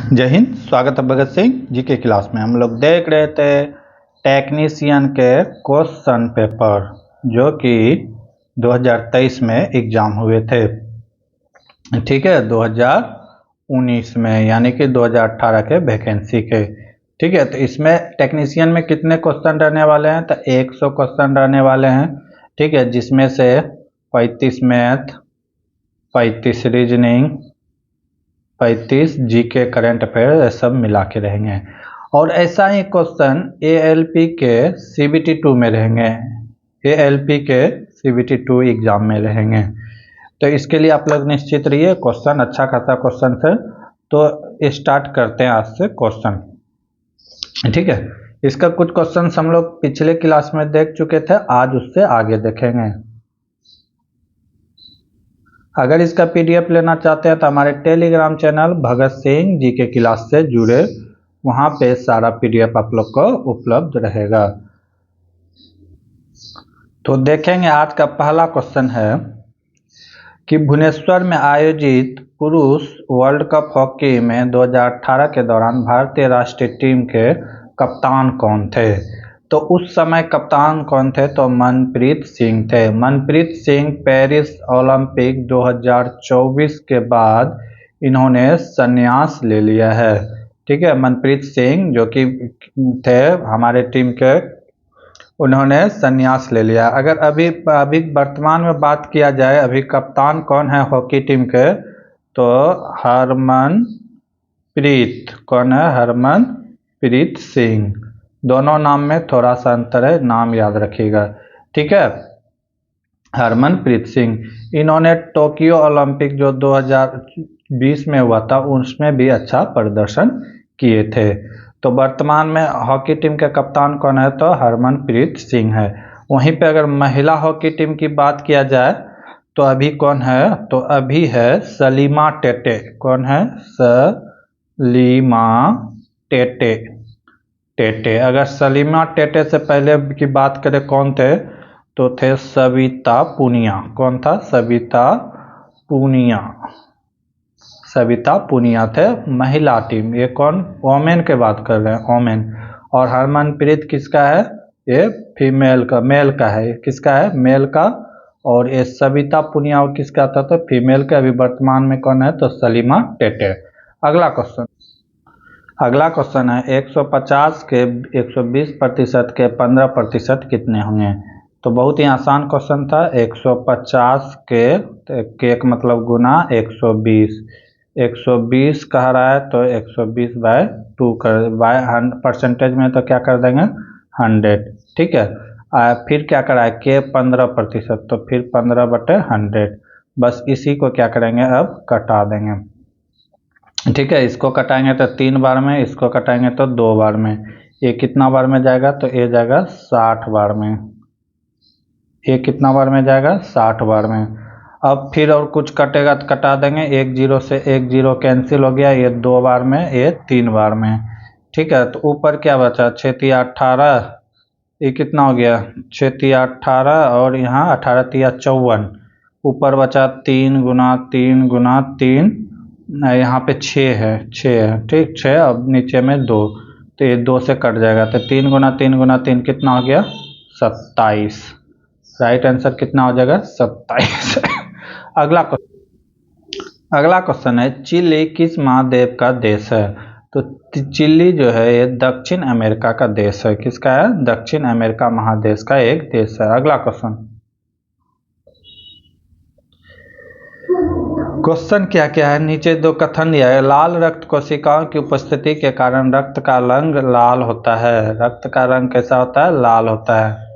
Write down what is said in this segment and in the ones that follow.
जय हिंद। स्वागत है भगत सिंह जी के क्लास में। हम लोग देख रहे थे टेक्नीशियन के क्वेश्चन पेपर जो कि 2023 में एग्जाम हुए थे। ठीक है, 2019 में यानी कि 2018 के वैकेंसी के। ठीक है, तो इसमें टेक्नीशियन में कितने क्वेश्चन रहने वाले हैं? तो 100 क्वेश्चन रहने वाले हैं। ठीक है, जिसमें से 35 math, 35 reasoning, 35 GK current affair सब मिला के रहेंगे। और ऐसा ही क्वेश्चन एएलपी के सीबीटी 2 में रहेंगे। एएलपी के सीबीटी 2 एग्जाम में रहेंगे। तो इसके लिए आप लोग निश्चित रहिए, क्वेश्चन अच्छा खासा क्वेश्चन है। तो स्टार्ट करते हैं आज से क्वेश्चन। ठीक है, इसका कुछ क्वेश्चन हम लोग पिछले क्लास में देख चुके थे, आज उससे आगे देखेंगे। अगर इसका पीडीएफ लेना चाहते हैं तो हमारे टेलीग्राम चैनल भगत सिंह जी के क्लास से जुड़े, वहाँ पे सारा पीडीएफ आप लोग को उपलब्ध रहेगा। तो देखेंगे, आज का पहला क्वेश्चन है कि भुवनेश्वर में आयोजित पुरुष वर्ल्ड कप हॉकी में 2018 के दौरान भारतीय राष्ट्रीय टीम के कप्तान कौन थे? तो उस समय कप्तान कौन थे? तो मनप्रीत सिंह थे। मनप्रीत सिंह पेरिस ओलंपिक 2024 के बाद इन्होंने संन्यास ले लिया है। ठीक है, मनप्रीत सिंह जो कि थे हमारे टीम के, उन्होंने संन्यास ले लिया। अगर अभी वर्तमान में बात किया जाए, अभी कप्तान कौन है हॉकी टीम के? तो हरमनप्रीत। कौन है? हरमनप्रीत सिंह। दोनों नाम में थोड़ा सा अंतर है, नाम याद रखिएगा। ठीक है, हरमनप्रीत सिंह। इन्होंने टोक्यो ओलंपिक जो 2020 में हुआ था उसमें भी अच्छा प्रदर्शन किए थे। तो वर्तमान में हॉकी टीम के कप्तान कौन है? तो हरमनप्रीत सिंह है। वहीं पे अगर महिला हॉकी टीम की बात किया जाए तो अभी कौन है? तो अभी है सलीमा टेटे। कौन है? सलीमा टेटे। अगर सलीमा टेटे से पहले की बात करें कौन थे, तो थे सविता पुनिया। कौन था? सविता पुनिया। सविता पुनिया थे महिला टीम। ये कौन? ओमेन के बात कर रहे हैं, ओमेन। और हरमनप्रीत किसका है? ये फीमेल का, मेल का है। किसका है? मेल का। और ये सविता पुनिया और किसका था? तो फीमेल का। अभी वर्तमान में कौन है? तो सलीमा टेटे। अगला क्वेश्चन है 150 के 120% के 15% कितने होंगे? तो बहुत ही आसान क्वेश्चन था। 150 के एक मतलब गुना 120। 120 कह रहा है तो 120/2 कर, परसेंटेज में तो क्या कर देंगे? 100। ठीक है, फिर क्या करा है? के 15%, तो फिर 15/100। बस इसी को क्या करेंगे? अब कटा देंगे। ठीक है, इसको कटाएंगे तो 3 बार में, इसको कटाएंगे तो 2 बार में। ये कितना बार में जाएगा? तो ये जाएगा 60 बार में। ये कितना बार में जाएगा? 60 बार में। अब फिर और कुछ कटेगा तो कटा देंगे। 1 0 से 1 0 कैंसिल हो गया। ये 2 बार में, ये 3 बार में। ठीक है, तो ऊपर क्या बचा? 6 3 18। ये कितना हो गया? 6 3 18 और यहाँ 18 3 54। ऊपर बचा 3 गुना 3 गुना 3। यहाँ पे 6 है, 6 है। ठीक, 6। अब नीचे में 2, तो ये 2 से कट जाएगा। तो 3 गुना 3 गुना 3 कितना हो गया? 27। राइट आंसर कितना हो जाएगा? 27। अगला क्वेश्चन है, चिली किस महाद्वीप का देश है? तो चिली जो है ये दक्षिण अमेरिका का देश है। किसका है? दक्षिण अमेरिका महादेश का एक देश है। अगला क्वेश्चन क्या क्या है? नीचे 2 कथन दिया है। लाल रक्त कोशिकाओं की उपस्थिति के कारण रक्त का रंग लाल होता है। रक्त का रंग कैसा होता है? लाल होता है।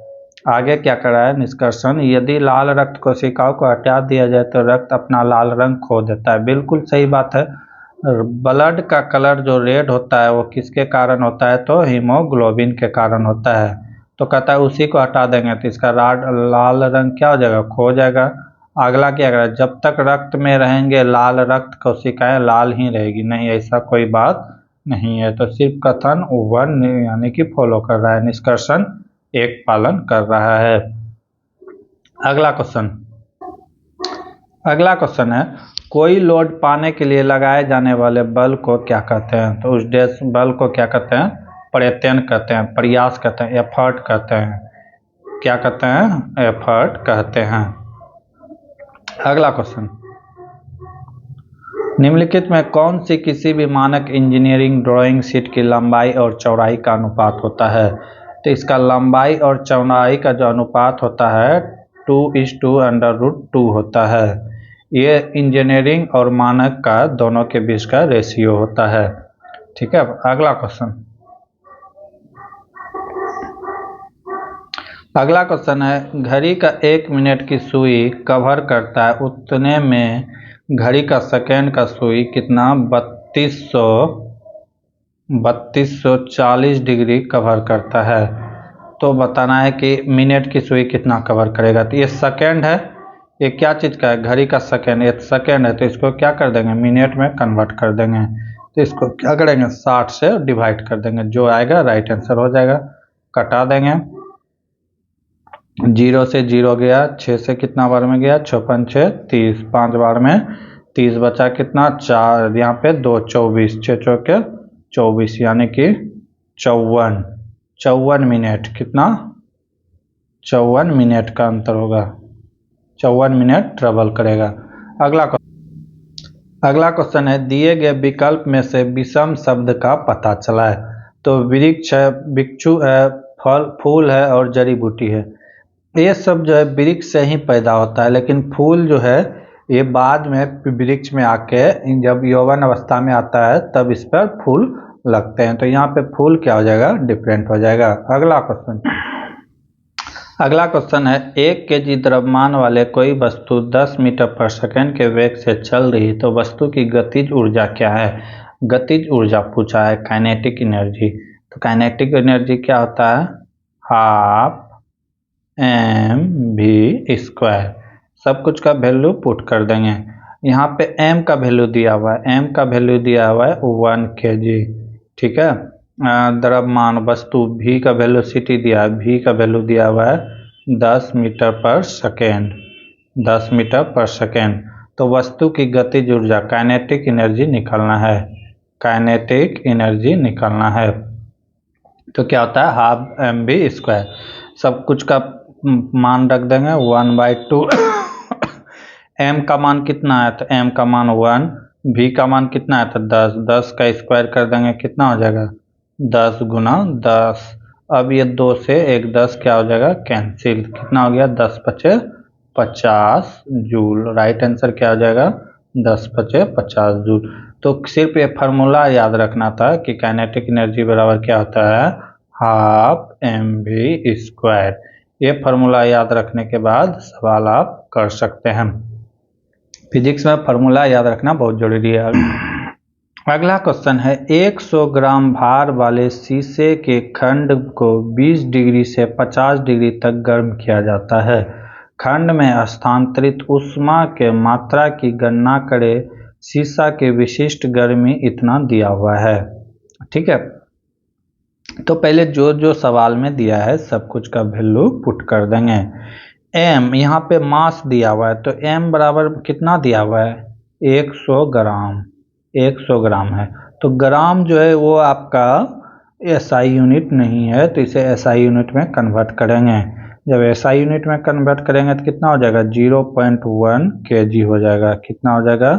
आगे क्या कर रहा है? निष्कर्षण, यदि लाल रक्त कोशिकाओं को हटा दिया जाए तो रक्त अपना लाल रंग खो देता है। बिल्कुल सही बात है। ब्लड का कलर जो रेड होता है वो किसके कारण होता है? तो हीमोग्लोबिन के कारण होता है। तो कहता है उसी को हटा देंगे तो इसका लाल रंग क्या हो जाएगा? खो जाएगा। अगला क्या करें? जब तक रक्त में रहेंगे लाल रक्त कोशिकाएं लाल ही रहेगी। नहीं, ऐसा कोई बात नहीं है। तो सिर्फ कथन 1 यानी कि फॉलो कर रहा है, निष्कर्षण 1 पालन कर रहा है। अगला क्वेश्चन है, कोई लोड पाने के लिए लगाए जाने वाले बल को क्या कहते हैं? तो उस डैश बल को क्या कहते हैं? प्रयत्न कहते हैं, प्रयास कहते हैं, एफर्ट कहते हैं। क्या कहते हैं? एफर्ट कहते हैं। अगला क्वेश्चन, निम्नलिखित में कौन सी किसी भी मानक इंजीनियरिंग ड्राइंग शीट की लंबाई और चौड़ाई का अनुपात होता है? तो इसका लंबाई और चौड़ाई का जो अनुपात होता है 2:√2 होता है। ये इंजीनियरिंग और मानक का दोनों के बीच का रेशियो होता है। ठीक है, अगला क्वेश्चन, अगला क्वेश्चन है घड़ी का 1 मिनट की सुई कवर करता है उतने में घड़ी का सेकेंड का सुई कितना 3240 डिग्री कवर करता है। तो बताना है कि मिनट की सुई कितना कवर करेगा। तो ये सेकेंड है, ये क्या चीज़ का है? घड़ी का सेकेंड, ये सेकेंड है तो इसको क्या कर देंगे? मिनट में कन्वर्ट कर देंगे। तो इसको क्या करेंगे? 60 से डिवाइड कर देंगे, जो आएगा राइट आंसर हो जाएगा। कटा देंगे, 0 से 0 गया, 6 से कितना बार में गया? 6 5 6 30, 5 बार में 30 बचा कितना? 4, यहाँ पे 2 24, 6 चौके 24 यानी कि 54 मिनट। कितना? 54 मिनट का अंतर होगा, 54 मिनट ट्रेवल करेगा। अगला क्वेश्चन है दिए गए विकल्प में से विषम शब्द का पता चला है। तो वृक्ष है, भिक्षु है, फूल है और जड़ी बूटी है। ये सब जो है वृक्ष से ही पैदा होता है, लेकिन फूल जो है ये बाद में वृक्ष में आके जब यौवन अवस्था में आता है तब इस पर फूल लगते हैं। तो यहाँ पे फूल क्या हो जाएगा? डिफरेंट हो जाएगा। अगला क्वेश्चन है 1 kg द्रव्यमान वाले कोई वस्तु 10 मीटर पर सेकेंड के वेग से चल रही तो वस्तु की गतिज ऊर्जा क्या है? गतिज ऊर्जा पूछा है, काइनेटिक एनर्जी। तो काइनेटिक एनर्जी क्या होता है? Half mv²। सब कुछ का वैल्यू पुट कर देंगे। यहाँ पे m का वैल्यू दिया हुआ है, m का वैल्यू दिया हुआ है 1 kg। ठीक है, द्रव्यमान वस्तु v का वैल्यू ct दिया है, v का वैल्यू दिया हुआ है 10 मीटर पर सेकेंड, 10 मीटर पर सेकेंड। तो वस्तु की गतिज ऊर्जा काइनेटिक एनर्जी निकालना है, काइनेटिक एनर्जी निकालना है। तो क्या होता है? Half mv²। सब कुछ का मान रख देंगे 1/2। m का मान कितना है? तो m का मान 1, v का मान कितना है? तो 10, 10 का स्क्वायर कर देंगे, कितना हो जाएगा? 10 गुना 10। अब ये 2 से एक 10 क्या हो जाएगा? कैंसिल। कितना हो गया? 10 × 50 जूल। राइट आंसर क्या हो जाएगा? 10 × 50 जूल। तो सिर्फ ये फार्मूला याद रखना था कि काइनेटिक एनर्जी बराबर क्या होता है? Half mv²। ये फार्मूला याद रखने के बाद सवाल आप कर सकते हैं। फिजिक्स में फार्मूला याद रखना बहुत जरूरी है। अगला क्वेश्चन है 100 ग्राम भार वाले शीशे के खंड को 20 डिग्री से 50 डिग्री तक गर्म किया जाता है। खंड में स्थानांतरित ऊष्मा के मात्रा की गणना करें। शीशा के विशिष्ट गर्मी इतना दिया हुआ है। ठीक है, तो पहले जो जो सवाल में दिया है सब कुछ का वैल्यू पुट कर देंगे। m यहाँ पे मास दिया हुआ है तो m बराबर कितना दिया हुआ है? 100 ग्राम, 100 ग्राम है। तो ग्राम जो है वो आपका SI यूनिट नहीं है, तो इसे SI यूनिट में कन्वर्ट करेंगे। जब SI यूनिट में कन्वर्ट करेंगे तो कितना हो जाएगा? 0.1 kg हो जाएगा। कितना हो जाएगा?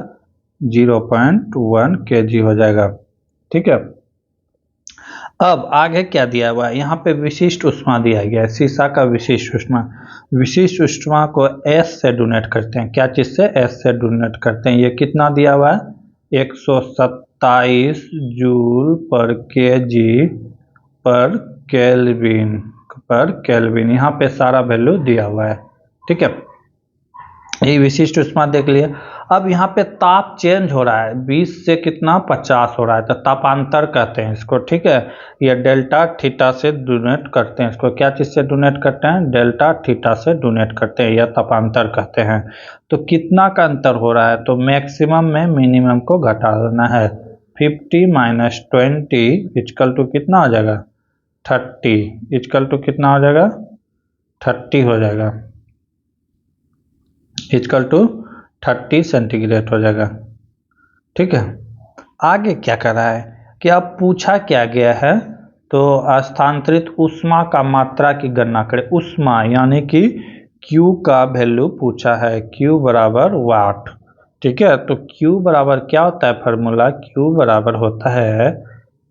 0.1 kg हो जाएगा। ठीक है, अब आगे क्या दिया हुआ है? यहाँ पे विशिष्ट ऊष्मा दिया गया है, शीशा का विशिष्ट ऊष्मा। विशिष्ट ऊष्मा को S से डोनेट करते हैं। क्या चीज़ से? S से डोनेट करते हैं। ये कितना दिया हुआ है? 127 जूल पर kg पर केल्विन। यहाँ पे सारा वैल्यू दिया हुआ है। ठीक है, ये विशिष्ट ऊष्मा देख लिया। अब यहाँ पे ताप चेंज हो रहा है, 20 से कितना 50 हो रहा है, तो तापांतर कहते हैं इसको। ठीक है, ये डेल्टा थीटा से डोनेट करते हैं इसको। क्या चीज़ से डोनेट करते हैं? डेल्टा थीटा से डोनेट करते हैं, यह तापांतर कहते हैं। तो कितना का अंतर हो रहा है? तो मैक्सिमम में मिनिमम को घटा देना है। 50 - 20 इक्वल टू कितना हो जाएगा? 30 इक्वल टू कितना हो जाएगा? 30 हो जाएगा, इक्वल टू 30 सेंटीग्रेड हो जाएगा। ठीक है, आगे क्या कर रहा है कि अब पूछा क्या गया है, तो स्थानांतरित ऊष्मा का मात्रा की गणना करें। ऊष्मा यानी कि Q का वैल्यू पूछा है, Q बराबर वाट। ठीक है, तो Q बराबर क्या होता है फार्मूला, Q बराबर होता है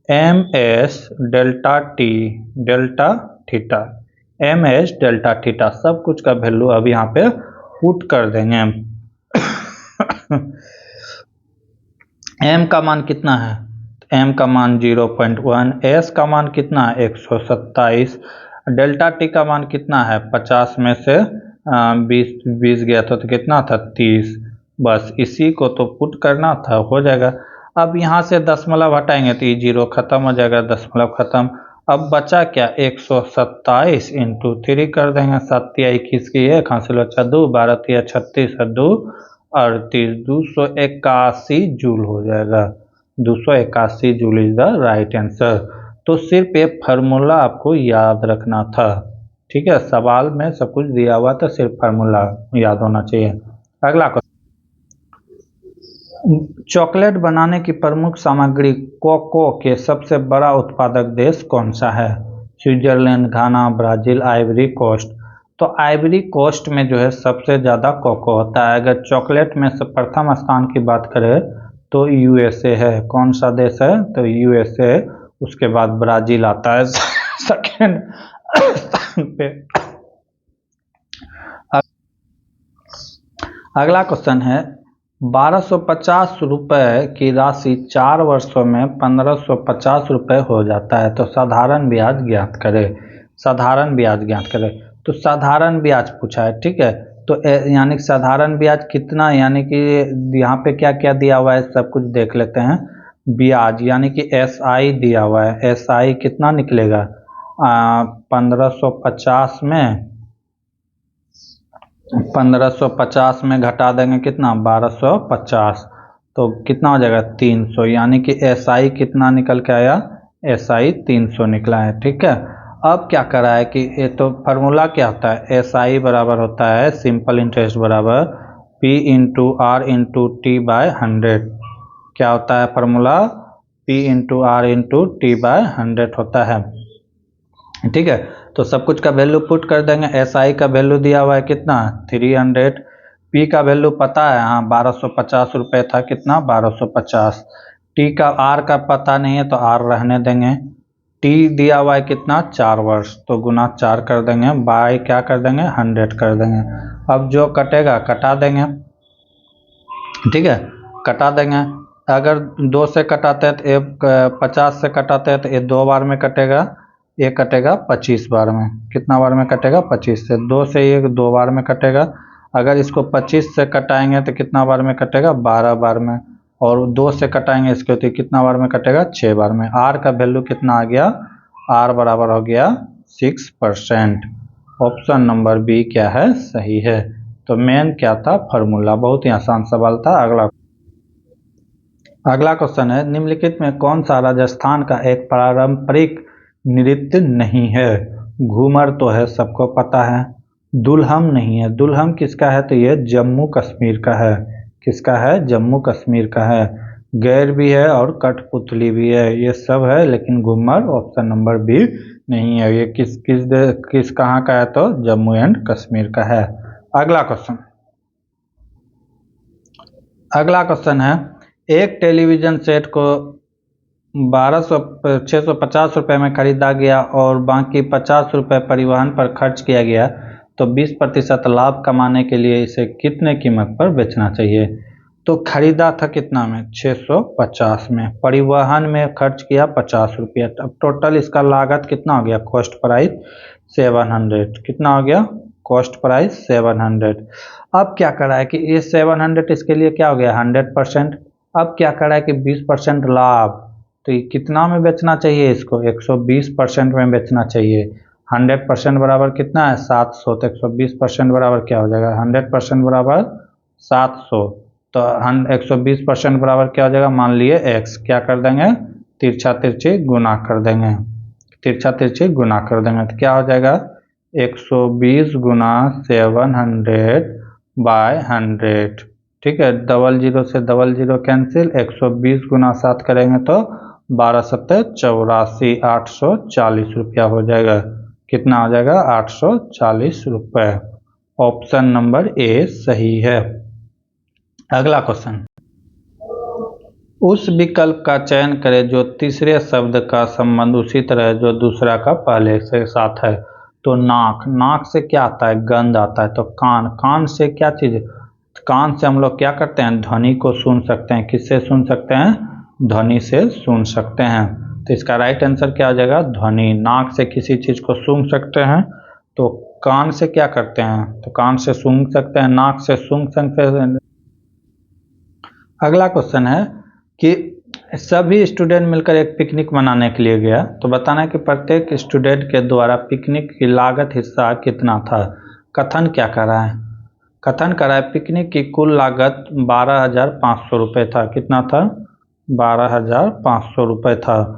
ms delta T delta theta, ms delta theta. सब कुछ का वैल्यू अब यहाँ पे पुट कर देंगे। m का मान कितना है, m का मान 0.1, s का मान कितना है 127, डेल्टा टी का मान कितना है 50 में से 20 गया था तो कितना था 30। बस इसी को तो पुट करना था, हो जाएगा। अब यहाँ से दशमलव हटाएंगे तो ये 0 खत्म हो जाएगा, दशमलव खत्म। अब बचा क्या 127 इंटू 3 कर देंगे, 7 या 21 की 1 हासिल बचा 2, 12 या 36 और 2 38, 281 जूल हो जाएगा। 281 joule is the right answer. तो सिर्फ ये फार्मूला आपको याद रखना था। ठीक है, सवाल में सब कुछ दिया हुआ था, सिर्फ फार्मूला याद होना चाहिए। अगला क्वेश्चन, चॉकलेट बनाने की प्रमुख सामग्री कोको के सबसे बड़ा उत्पादक देश कौन सा है? स्विट्जरलैंड, घाना, ब्राजील, आइवरी कोस्ट। तो आइवरी कोस्ट में जो है सबसे ज़्यादा कोको होता है। अगर चॉकलेट में से प्रथम स्थान की बात करें तो यूएसए है। कौन सा देश है, तो यूएसए। उसके बाद ब्राजील आता है सेकेंड स्थान पे। अगला क्वेश्चन है, 1250 रुपये की राशि 4 वर्षों में 1550 रुपये हो जाता है, तो साधारण ब्याज ज्ञात करें। साधारण ब्याज ज्ञात करें, तो साधारण ब्याज पूछा है। ठीक है, तो यानी कि साधारण ब्याज कितना, यानी कि यहाँ पे क्या क्या दिया हुआ है सब कुछ देख लेते हैं। ब्याज यानी कि SI दिया हुआ है, SI कितना निकलेगा 1550 में 1550 में घटा देंगे कितना 1250, तो कितना हो जाएगा 300, यानी कि SI कितना निकल के आया, SI 300 निकला है। ठीक है, अब क्या करा है कि ये तो फार्मूला क्या होता है, SI बराबर होता है सिंपल इंटरेस्ट बराबर P into R into T by 100। क्या होता है formula, P into R into T by 100 होता है। ठीक है, तो सब कुछ का वैल्यू पुट कर देंगे। SI का वैल्यू दिया हुआ है कितना 300, P का वैल्यू पता है हाँ 1250 रुपये था, कितना 1250। T का R का पता नहीं है तो R रहने देंगे। T दिया हुआ है कितना 4 वर्ष, तो गुना 4 कर देंगे, बाय क्या कर देंगे 100 कर देंगे। अब जो कटेगा कटा देंगे। ठीक है, कटा देंगे। अगर 2 से कटाते हैं तो 50 से कटाते हैं तो ये 2 बार में कटेगा, ये कटेगा 25 बार में। कितना बार में कटेगा 25 से, 2 से ये 2 बार में कटेगा। अगर इसको 25 से कटाएंगे तो कितना बार में कटेगा 12 बार में, और 2 से कटाएंगे इसको तो कितना बार में कटेगा 6 बार में। R का वैल्यू कितना आ गया, R बराबर हो गया 6%। ऑप्शन नंबर बी क्या है सही है। तो मेन क्या था फार्मूला, बहुत ही आसान सवाल था। अगला क्वेश्चन है, निम्नलिखित में कौन सा राजस्थान का एक पारंपरिक नृत्य नहीं है? घूमर तो है सबको पता है, दुल्हन नहीं है। दुल्हन किसका है, तो ये जम्मू कश्मीर का है। किसका है, जम्मू कश्मीर का है। गैर भी है और कठपुतली भी है, ये सब है, लेकिन घूमर ऑप्शन नंबर बी नहीं है। ये किस कहाँ का है, तो जम्मू एंड कश्मीर का है। अगला क्वेश्चन है, एक टेलीविज़न सेट को 650 रुपये में खरीदा गया और बाकी 50 रुपये परिवहन पर खर्च किया गया, तो 20% लाभ कमाने के लिए इसे कितने कीमत पर बेचना चाहिए? तो खरीदा था कितना में 650 में, परिवहन में खर्च किया 50 रुपया, अब टोटल इसका लागत कितना हो गया, कॉस्ट प्राइस 700। कितना हो गया, कॉस्ट प्राइस 700। अब क्या करा है कि ये 700 इसके लिए क्या हो गया 100%। अब क्या करा है कि 20% लाभ, तो ये कितना में बेचना चाहिए इसको, 120% में बेचना चाहिए। 100% बराबर कितना है 700, तो 120% बराबर क्या हो जाएगा 100% बराबर 700, तो 120% बराबर क्या हो जाएगा, मान लिए x, क्या कर देंगे तिरछा तिरछी गुना कर देंगे, तिरछा तिरछी गुना कर देंगे, तो क्या हो जाएगा 120 गुना 700 बाय 100। ठीक है, डबल जीरो से डबल जीरो कैंसिल, 120 गुना 7 करेंगे तो 12 सत्ते 84, 840 रुपया हो जाएगा। कितना हो जाएगा? 840 रुपये। ऑप्शन नंबर ए सही है। अगला क्वेश्चन, उस विकल्प का चयन करें जो तीसरे शब्द का संबंध उसी तरह है जो दूसरा का पहले से साथ है। तो नाक, नाक से क्या आता है? गंध आता है। तो कान, कान से क्या चीज़? कान से हम लोग क्या करते हैं? ध्वनि को सुन सकते हैं। किससे सुन सकते हैं? ध्वनि से सुन सकते हैं। तो इसका राइट आंसर क्या हो जाएगा? ध्वनि। नाक से किसी चीज़ को सूंघ सकते हैं, तो कान से क्या करते हैं? तो कान से सूंघ सकते हैं, नाक से सूंघ सकते हैं। अगला क्वेश्चन है कि सभी स्टूडेंट मिलकर एक पिकनिक मनाने के लिए गया, तो बताना है कि प्रत्येक स्टूडेंट के द्वारा पिकनिक की लागत हिस्सा कितना था। कथन क्या कर रहा है? कथन कर रहा है पिकनिक की कुल लागत 12,500 रुपये था। कितना था? 12,500 रुपये था।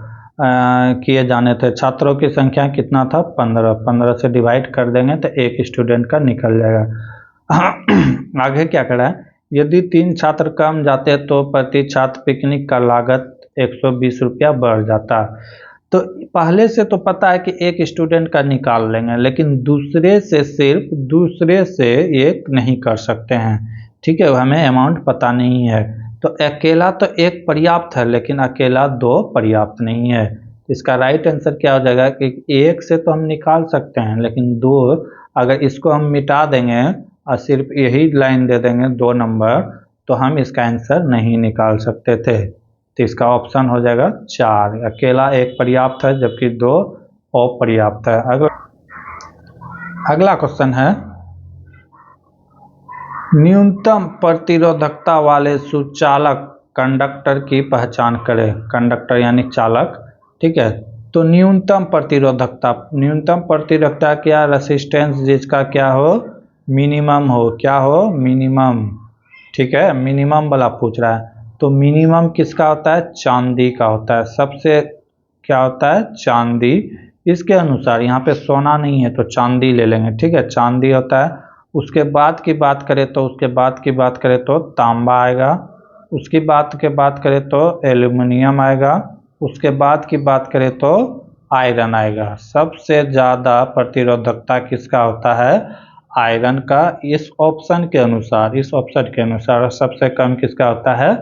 किए जाने थे। छात्रों की संख्या कितना था? 15। 15 से डिवाइड कर देंगे तो एक स्टूडेंट का निकल जाएगा। आगे क्या कर रहा है? यदि 3 छात्र कम जाते तो प्रति छात्र पिकनिक का लागत 120 रुपया बढ़ जाता। तो पहले से तो पता है कि एक स्टूडेंट का निकाल लेंगे, लेकिन दूसरे से सिर्फ दूसरे से एक नहीं कर सकते हैं। ठीक है, हमें अमाउंट पता नहीं है। तो अकेला तो एक पर्याप्त है, लेकिन अकेला 2 पर्याप्त नहीं है। इसका राइट आंसर क्या हो जाएगा कि एक से तो हम निकाल सकते हैं, लेकिन 2 अगर इसको हम मिटा देंगे और सिर्फ यही लाइन दे देंगे 2 नंबर, तो हम इसका आंसर नहीं निकाल सकते थे। तो इसका ऑप्शन हो जाएगा 4। अकेला एक पर्याप्त है जबकि 2 अपर्याप्त है। अगला क्वेश्चन है, न्यूनतम प्रतिरोधकता वाले सुचालक कंडक्टर की पहचान करें। कंडक्टर यानी चालक। ठीक है, तो न्यूनतम प्रतिरोधकता, न्यूनतम प्रतिरोधकता क्या? रेसिस्टेंस जिसका क्या हो? मिनिमम हो। क्या हो? मिनिमम। ठीक है, मिनिमम वाला पूछ रहा है। तो मिनिमम किसका होता है? चांदी का होता है। सबसे क्या होता है? चांदी। इसके अनुसार यहाँ पे सोना नहीं है तो चांदी ले लेंगे। ठीक है, चांदी होता है। उसके बाद की बात करें तो तांबा आएगा। उसकी बात करें तो एल्युमिनियम आएगा। उसके बाद की बात करें तो आयरन आएगा। सबसे ज़्यादा प्रतिरोधकता किसका होता है? आयरन का। इस ऑप्शन के अनुसार सबसे कम किसका होता है?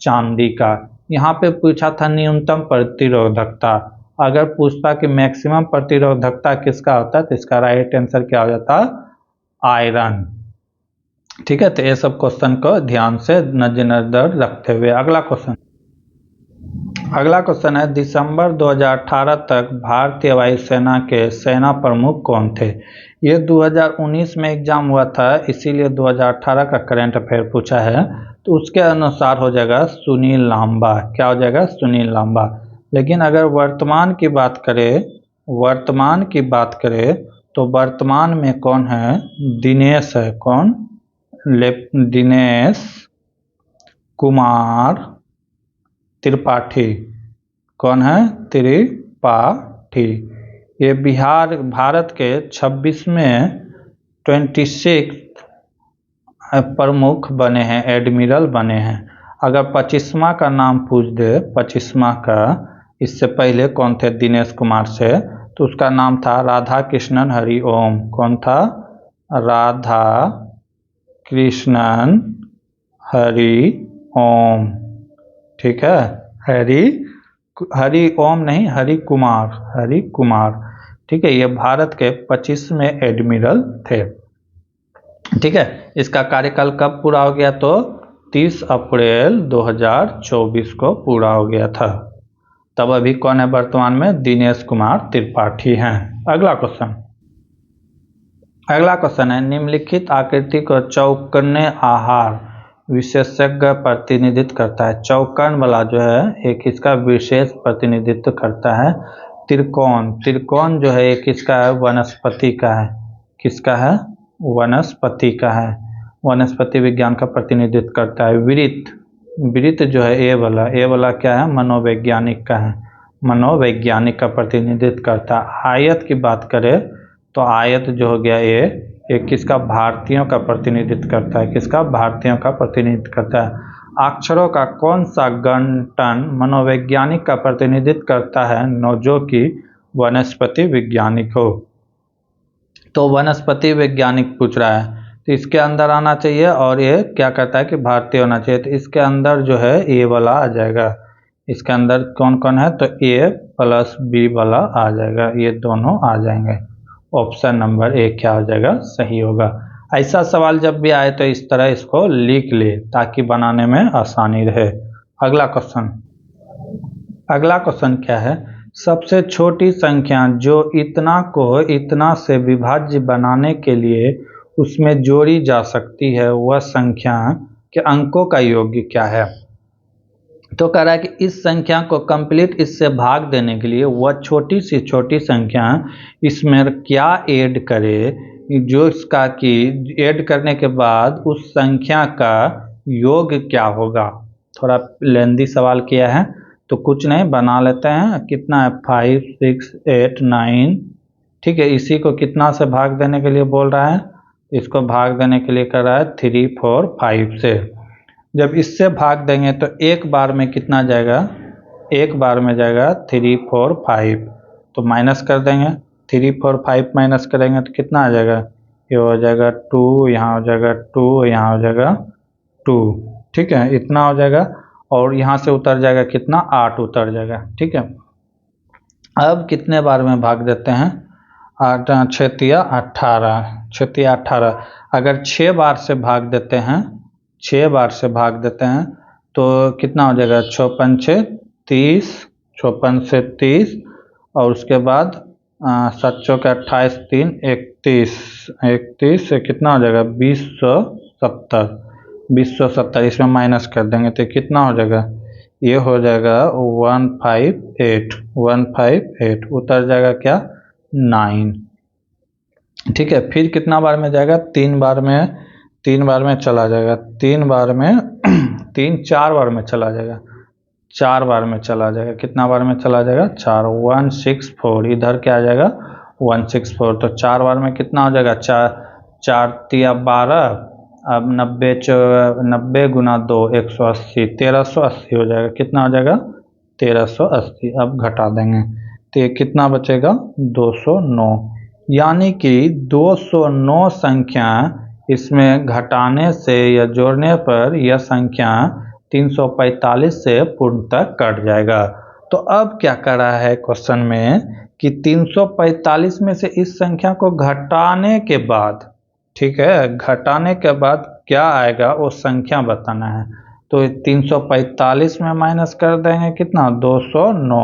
चांदी का। यहाँ पे पूछा था न्यूनतम प्रतिरोधकता। अगर पूछता कि मैक्सिमम प्रतिरोधकता किसका होता है तो इसका राइट आंसर क्या हो जाता? आयरन। ठीक है, तो ये सब क्वेश्चन को ध्यान से नजर रखते हुए अगला क्वेश्चन है, दिसंबर 2018 तक भारतीय वायुसेना के सेना प्रमुख कौन थे? ये 2019 में एग्जाम हुआ था, इसीलिए 2018 का करंट अफेयर पूछा है। तो उसके अनुसार हो जाएगा सुनील लांबा। क्या हो जाएगा? सुनील लांबा। लेकिन अगर वर्तमान की बात करें तो वर्तमान में कौन है? दिनेश है। कौन? दिनेश कुमार त्रिपाठी। कौन है? त्रिपाठी। ये भारत के 26वें 26 प्रमुख बने हैं, एडमिरल बने हैं। अगर 25वां का नाम पूछ दे, 25वां का, इससे पहले कौन थे दिनेश कुमार से, तो उसका नाम था राधा कृष्णन हरि ओम। कौन था? राधा कृष्णन हरि ओम। ठीक है, हरि ओम नहीं, हरि कुमार। ठीक है, ये भारत के 25वें एडमिरल थे। ठीक है, इसका कार्यकाल कब पूरा हो गया? तो 30 अप्रैल 2024 को पूरा हो गया था। तब अभी कौन है वर्तमान में? दिनेश कुमार त्रिपाठी हैं। अगला क्वेश्चन है, निम्नलिखित आकृति को चौकन्ने आहार विशेषज्ञ प्रतिनिधित्व करता है। चौकन वाला जो है एक इसका विशेष प्रतिनिधित्व करता है। त्रिकोण जो है एक इसका है? वनस्पति का है। किसका है? वनस्पति का है। वनस्पति विज्ञान का प्रतिनिधित्व करता है। वृत्त जो है ए वाला क्या है? मनोवैज्ञानिक का है। मनोवैज्ञानिक का प्रतिनिधित्व करता है। आयत की बात करें तो आयत जो हो गया ये किसका, भारतीयों का प्रतिनिधित्व करता है, किसका, भारतीयों का प्रतिनिधित्व करता है। अक्षरों का कौन सा गठन मनोवैज्ञानिक का प्रतिनिधित्व करता है, जो कि वनस्पति वैज्ञानिक हो। तो वनस्पति वैज्ञानिक पूछ रहा है, तो इसके अंदर आना चाहिए, और ये क्या कहता है कि भारतीय होना चाहिए, तो इसके अंदर जो है ए वाला आ जाएगा। इसके अंदर कौन कौन है, तो ए प्लस बी वाला आ जाएगा, ये दोनों आ जाएंगे। ऑप्शन नंबर ए क्या हो जाएगा, सही होगा। ऐसा सवाल जब भी आए तो इस तरह इसको लिख ले ताकि बनाने में आसानी रहे। अगला क्वेश्चन क्या है, सबसे छोटी संख्या जो इतना को इतना से विभाज्य बनाने के लिए उसमें जोड़ी जा सकती है, वह संख्या के अंकों का योग क्या है। तो कह रहा है कि इस संख्या को कंप्लीट इससे भाग देने के लिए वह छोटी से छोटी संख्या इसमें क्या ऐड करे, जो इसका कि ऐड करने के बाद उस संख्या का योग क्या होगा। थोड़ा लेंदी सवाल किया है, तो कुछ नहीं, बना लेते हैं। कितना है, 5 6 8 9, ठीक है। इसी को कितना से भाग देने के लिए बोल रहा है, इसको भाग देने के लिए कर रहा है 3 4 5 से। जब इससे भाग देंगे तो एक बार में कितना जाएगा, एक बार में जाएगा 3 4 5, तो माइनस कर देंगे। 3 4 5 माइनस करेंगे तो कितना आ जाएगा, ये हो जाएगा 2, यहाँ हो जाएगा 2, यहाँ हो जाएगा 2, ठीक है, इतना हो जाएगा। और यहाँ से उतर जाएगा कितना, 8 उतर जाएगा, ठीक है। अब कितने बार में भाग देते हैं, 8 6 18, 6 18। अगर 6 बार से भाग देते हैं, 6 बार से भाग देते हैं तो कितना हो जाएगा, 6 5 6 30, 6 5 से 30, और उसके बाद 7 चौके 28, 3 31, 31 से कितना हो जाएगा 2070, 2070। इसमें माइनस कर देंगे तो कितना हो जाएगा, ये हो जाएगा 158, 158 उतर जाएगा क्या, 9, ठीक है। फिर कितना बार में जाएगा, 3 बार में, 3 बार में चला जाएगा, 3 बार में 3 4 बार में चला जाएगा, 4 बार में चला जाएगा। कितना बार में चला जाएगा, 4, 164, इधर क्या आ जाएगा 164, तो 4 बार में कितना हो जाएगा, 4 3 12, अब 90 गुना 2 180, 1380 हो जाएगा। कितना हो जाएगा 1380। अब घटा देंगे तो ये कितना बचेगा 209, यानी कि 209 संख्या इसमें घटाने से या जोड़ने पर यह संख्या 345 से पूर्णतः कट जाएगा। तो अब क्या कर रहा है क्वेश्चन में कि 345 में से इस संख्या को घटाने के बाद, ठीक है, घटाने के बाद क्या आएगा वो संख्या बताना है। तो 345 में माइनस कर देंगे कितना, 209,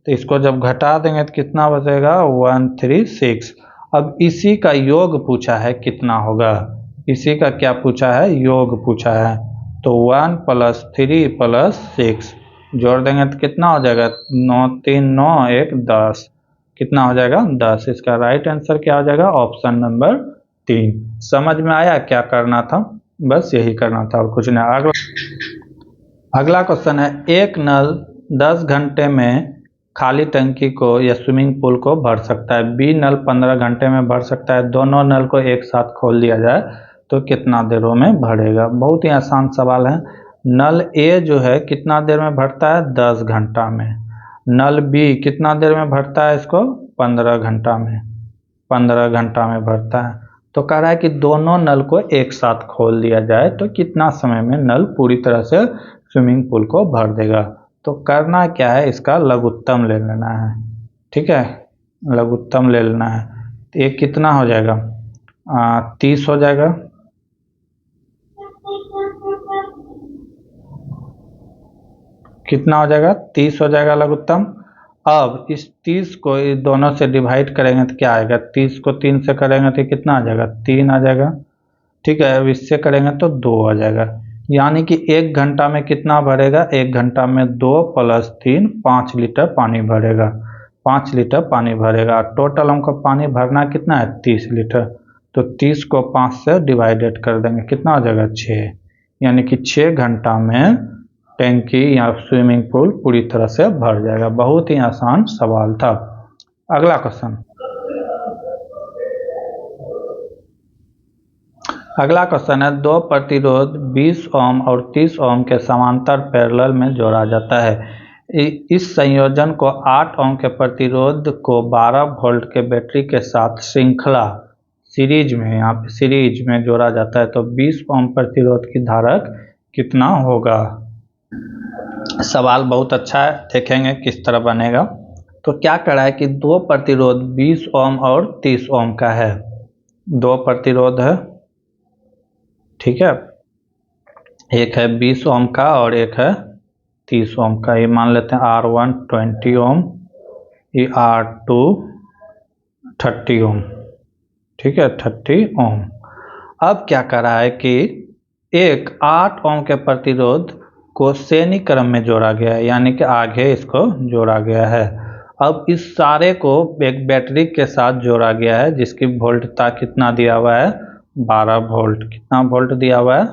तो इसको जब घटा देंगे तो कितना बचेगा 136। अब इसी का योग पूछा है कितना होगा, इसी का क्या पूछा है, योग पूछा है। तो 1 + 3 + 6 जोड़ देंगे तो कितना हो जाएगा, 9 3 9 1 10, कितना हो जाएगा 10। इसका राइट आंसर क्या हो जाएगा, ऑप्शन नंबर 3। समझ में आया क्या करना था, बस यही करना था और कुछ नहीं। अगला क्वेश्चन है, एक नल 10 घंटे में खाली टंकी को या स्विमिंग पूल को भर सकता है, बी नल 15 घंटे में भर सकता है, दोनों नल को एक साथ खोल दिया जाए तो कितना देरों में भरेगा। बहुत ही आसान सवाल है। नल ए जो है कितना देर में भरता है, 10 घंटा में। नल बी कितना देर में भरता है, इसको 15 घंटा में, 15 घंटा में भरता है। तो कह रहा है कि दोनों नल को एक साथ खोल दिया जाए तो कितना समय में नल पूरी तरह से स्विमिंग पूल को भर देगा। तो करना क्या है, इसका लघुत्तम ले लेना है, ठीक है, लघुत्तम ले लेना है। तो ये कितना हो जाएगा, 30 हो जाएगा, कितना हो जाएगा 30 हो जाएगा लघुत्तम। अब इस 30 को इस दोनों से डिवाइड करेंगे तो क्या आएगा, 30 को 3 से करेंगे तो कितना आ जाएगा, 3 आ जाएगा, ठीक है। अब इससे करेंगे तो 2 आ जाएगा, यानी कि 1 घंटा में कितना भरेगा, 1 घंटा में 2 + 3 5 लीटर पानी भरेगा, 5 लीटर पानी भरेगा। टोटल हमको पानी भरना कितना है, 30 लीटर। तो 30 को 5 से डिवाइडेड कर देंगे, कितना हो जाएगा 6, यानी कि 6 घंटा में टैंकी या स्विमिंग पूल पूरी तरह से भर जाएगा। बहुत ही आसान सवाल था। अगला क्वेश्चन, अगला क्वेश्चन है, दो प्रतिरोध 20 ओम और 30 ओम के समांतर पैरेलल में जोड़ा जाता है। इस संयोजन को 8 ओम के प्रतिरोध को 12 वोल्ट के बैटरी के साथ श्रृंखला सीरीज में, यहाँ पे सीरीज में जोड़ा जाता है, तो 20 ओम प्रतिरोध की धारक कितना होगा। सवाल बहुत अच्छा है, देखेंगे किस तरह बनेगा। तो क्या करा है कि दो प्रतिरोध 20 ओम और 30 ओम का है, दो प्रतिरोध है, ठीक है, एक है 20 ओम का और एक है 30 ओम का। ये मान लेते हैं R1 20 ओम, ये R2 30 ओम, ठीक है, 30 ओम। अब क्या करा है कि एक 8 ओम के प्रतिरोध को श्रेणी क्रम में जोड़ा गया है, यानी कि आगे इसको जोड़ा गया है। अब इस सारे को एक बैटरी के साथ जोड़ा गया है जिसकी वोल्टता कितना दिया हुआ है, 12 वोल्ट। कितना वोल्ट दिया हुआ है,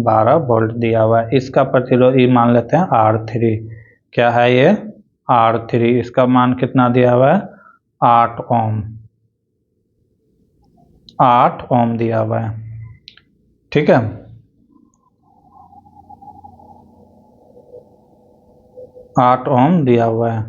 12 वोल्ट दिया हुआ है। इसका प्रतिरोध ये मान लेते हैं R3। क्या है ये, R3। इसका मान कितना दिया हुआ है, 8 ओम, 8 ओम दिया हुआ है, ठीक है। आठ ओम दिया हुआ है।